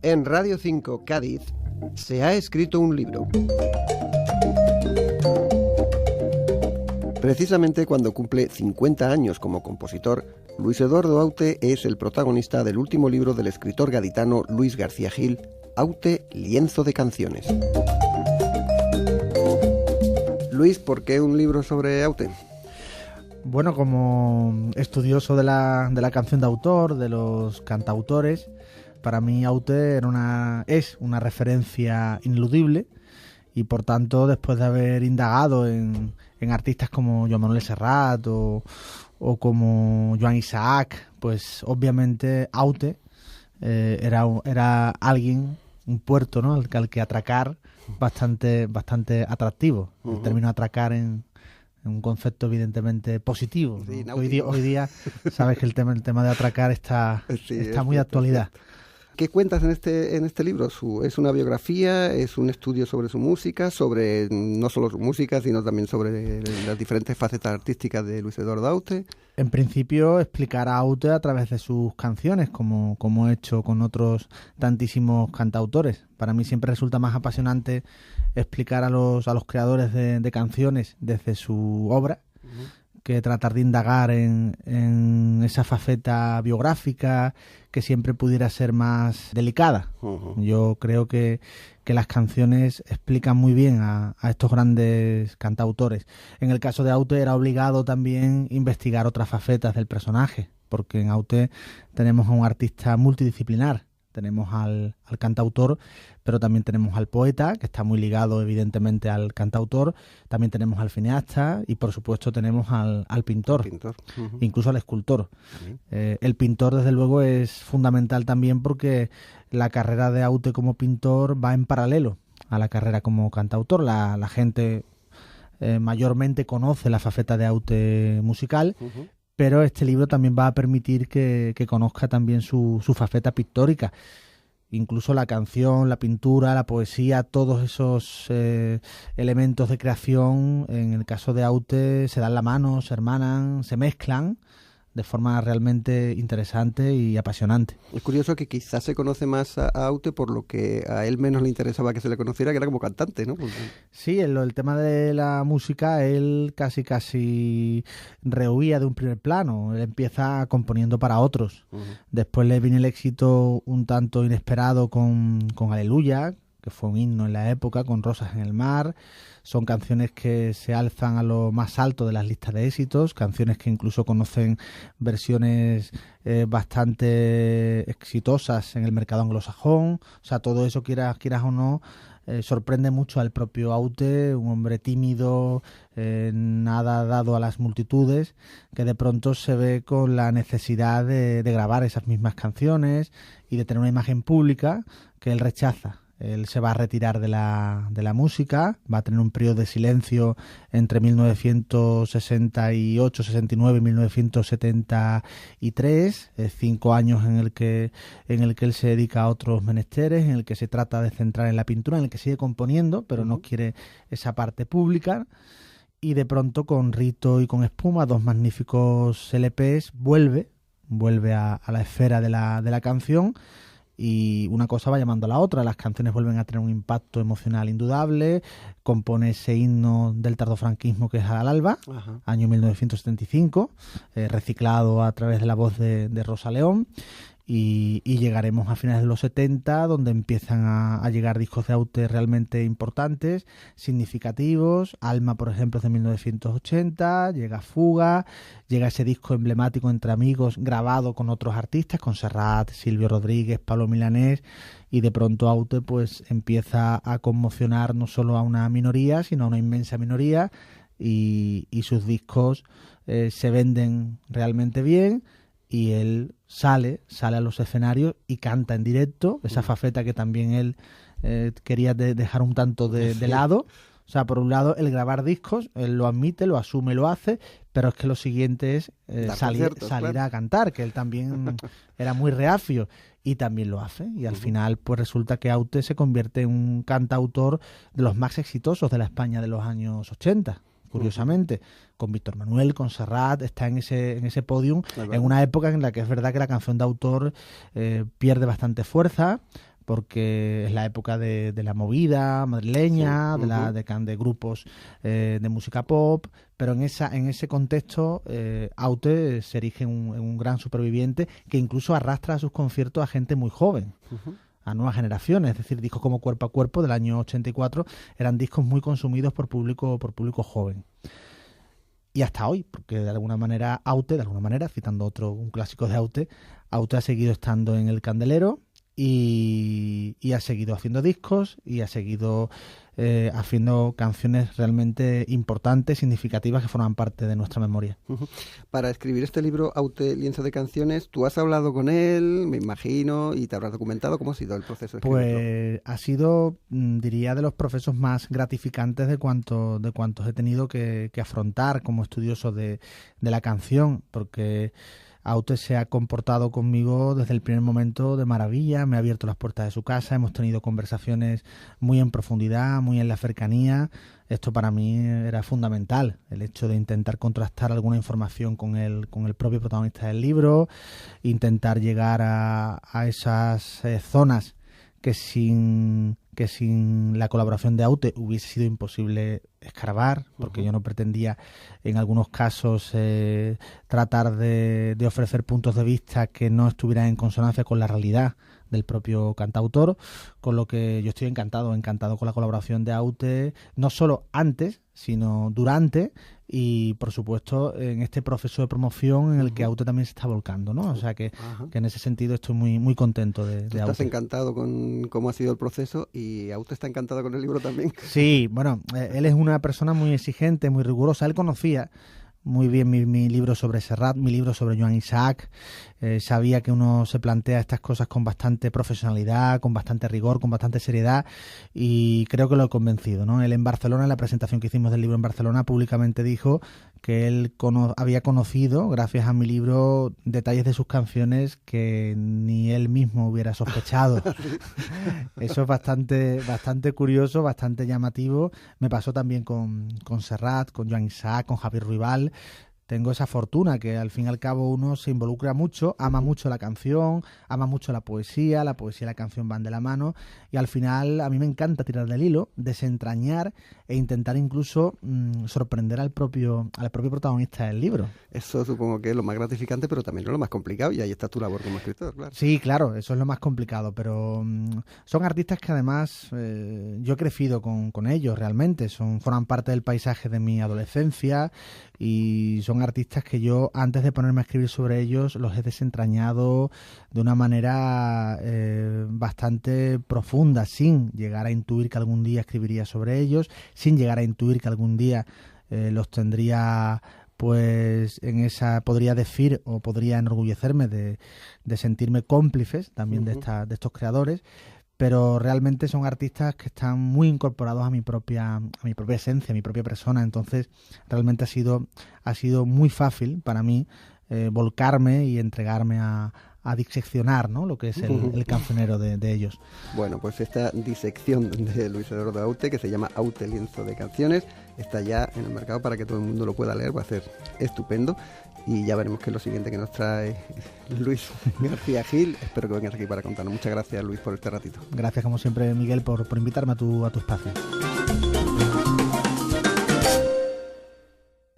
En Radio 5 Cádiz se ha escrito un libro. Precisamente cuando cumple 50 años como compositor, Luis Eduardo Aute es el protagonista del último libro del escritor gaditano Luis García Gil, Aute, lienzo de canciones. Luis, ¿por qué un libro sobre Aute? Bueno, como estudioso de la canción de autor, de los cantautores, para mí Aute es una referencia ineludible y por tanto, después de haber indagado en artistas como Joan Manuel Serrat o como Joan Isaac, pues obviamente Aute era alguien, un puerto, ¿no?, al que atracar bastante atractivo. El término atracar en un concepto evidentemente positivo, ¿no? Sí, hoy día sabes que el tema de atracar está muy de actualidad. ¿Qué cuentas en este libro? ¿Es una biografía? ¿Es un estudio sobre su música? Sobre no solo su música, sino también sobre las diferentes facetas artísticas de Luis Eduardo Aute. En principio, explicar a Aute a través de sus canciones, como he hecho con otros tantísimos cantautores. Para mí siempre resulta más apasionante explicar a los creadores de canciones desde su obra, que tratar de indagar en esa faceta biográfica que siempre pudiera ser más delicada. Yo creo que las canciones explican muy bien a estos grandes cantautores. En el caso de Aute era obligado también investigar otras facetas del personaje, porque en Aute tenemos a un artista multidisciplinar. Tenemos al cantautor, pero también tenemos al poeta, que está muy ligado evidentemente al cantautor. También tenemos al cineasta y por supuesto tenemos al pintor. Incluso al escultor. El pintor desde luego es fundamental también porque la carrera de Aute como pintor va en paralelo a la carrera como cantautor. La gente mayormente conoce la faceta de Aute musical, pero este libro también va a permitir que conozca también su faceta pictórica. Incluso la canción, la pintura, la poesía, todos esos elementos de creación, en el caso de Aute, se dan la mano, se hermanan, se mezclan de forma realmente interesante y apasionante. Es curioso que quizás se conoce más a Aute por lo que a él menos le interesaba que se le conociera, que era como cantante, ¿no? Sí, el tema de la música, él casi rehuía de un primer plano. Él empieza componiendo para otros. Después le viene el éxito un tanto inesperado con Aleluya, que fue un himno en la época, con Rosas en el mar. Son canciones que se alzan a lo más alto de las listas de éxitos, canciones que incluso conocen versiones bastante exitosas en el mercado anglosajón. O sea, todo eso, quieras o no, sorprende mucho al propio Aute, un hombre tímido, nada dado a las multitudes, que de pronto se ve con la necesidad de grabar esas mismas canciones y de tener una imagen pública que él rechaza. Él se va a retirar de la música, va a tener un periodo de silencio entre 1968, 69 y 1973, 5 años en el que él se dedica a otros menesteres, en el que se trata de centrar en la pintura, en el que sigue componiendo, pero no quiere esa parte pública. Y de pronto, con Rito y con Espuma, dos magníficos LPs, vuelve a la esfera de la canción. Y una cosa va llamando a la otra, las canciones vuelven a tener un impacto emocional indudable, compone ese himno del tardofranquismo que es Al Alba, año 1975, reciclado a través de la voz de Rosa León, y llegaremos a finales de los 70, donde empiezan a llegar discos de Aute realmente importantes, significativos. Alma, por ejemplo, es de 1980, llega Fuga, llega ese disco emblemático Entre Amigos, grabado con otros artistas, con Serrat, Silvio Rodríguez, Pablo Milanés, y de pronto Aute pues empieza a conmocionar no solo a una minoría, sino a una inmensa minoría, y sus discos se venden realmente bien, y él sale a los escenarios y canta en directo, esa faceta que también él quería dejar un tanto de lado. O sea, por un lado, el grabar discos, él lo admite, lo asume, lo hace, pero es que lo siguiente es salir a cantar, que él también era muy reacio, y también lo hace. Y al final, pues resulta que Aute se convierte en un cantautor de los más exitosos de la España de los años 80. Curiosamente, con Víctor Manuel, con Serrat, está en ese podium, en una época en la que es verdad que la canción de autor pierde bastante fuerza, porque es la época de la movida madrileña, Sí. de grupos de música pop, pero en ese contexto Aute se erige en un gran superviviente que incluso arrastra a sus conciertos a gente muy joven, a nuevas generaciones. Es decir, discos como Cuerpo a Cuerpo del año 84 eran discos muy consumidos por público joven. Y hasta hoy, porque de alguna manera Aute, citando un clásico de Aute ha seguido estando en el candelero y ha seguido haciendo discos y ha seguido haciendo canciones realmente importantes, significativas, que forman parte de nuestra memoria. Para escribir este libro, Aute, lienzo de canciones, tú has hablado con él, me imagino, y te habrás documentado. ¿Cómo ha sido el proceso de escribirlo? Pues ha sido, diría, de los procesos más gratificantes de cuantos he tenido que afrontar como estudioso de la canción, porque Aute se ha comportado conmigo desde el primer momento de maravilla, me ha abierto las puertas de su casa, hemos tenido conversaciones muy en profundidad, muy en la cercanía. Esto para mí era fundamental, el hecho de intentar contrastar alguna información con el propio protagonista del libro, intentar llegar a esas zonas que sin la colaboración de Aute hubiese sido imposible escarbar, porque yo no pretendía en algunos casos tratar de ofrecer puntos de vista que no estuvieran en consonancia con la realidad del propio cantautor, con lo que yo estoy encantado con la colaboración de Aute, no solo antes, sino durante y, por supuesto, en este proceso de promoción en el que Aute también se está volcando, ¿no? O sea que en ese sentido estoy muy, muy contento de Aute. Estás encantado con cómo ha sido el proceso y Aute está encantado con el libro también. Sí, bueno, él es una persona muy exigente, muy rigurosa. Él conocía muy bien mi libro sobre Serrat, mi libro sobre Joan Isaac. Sabía que uno se plantea estas cosas con bastante profesionalidad, con bastante rigor, con bastante seriedad, y creo que lo he convencido, ¿no? Él en Barcelona, en la presentación que hicimos del libro en Barcelona, públicamente dijo que él había conocido, gracias a mi libro, detalles de sus canciones que ni él mismo hubiera sospechado. Eso es bastante curioso, bastante llamativo. Me pasó también con Serrat, con Joan Isaac, con Javier Ruibal. Tengo esa fortuna que al fin y al cabo uno se involucra mucho, ama mucho la canción, ama mucho la poesía y la canción van de la mano, y al final a mí me encanta tirar del hilo, desentrañar e intentar incluso sorprender al propio protagonista del libro. Eso supongo que es lo más gratificante, pero también es lo más complicado, y ahí está tu labor como escritor, claro. Sí, claro, eso es lo más complicado, pero son artistas que además yo he crecido con ellos realmente, forman parte del paisaje de mi adolescencia, y son artistas que yo, antes de ponerme a escribir sobre ellos, los he desentrañado de una manera bastante profunda, sin llegar a intuir que algún día escribiría sobre ellos, sin llegar a intuir que algún día los tendría, pues podría decir o podría enorgullecerme de sentirme cómplices también de estos creadores. Pero realmente son artistas que están muy incorporados a mi propia esencia, a mi propia persona. Entonces realmente ha sido muy fácil para mí volcarme y entregarme a diseccionar, ¿no?, lo que es el cancionero de ellos. Bueno, pues esta disección de Luis Eduardo Aute, que se llama Aute, lienzo de canciones, está ya en el mercado para que todo el mundo lo pueda leer. Va a ser estupendo. Y ya veremos qué es lo siguiente que nos trae Luis García Gil. Espero que vengas aquí para contarnos. Muchas gracias, Luis, por este ratito. Gracias, como siempre, Miguel, por invitarme a tu espacio.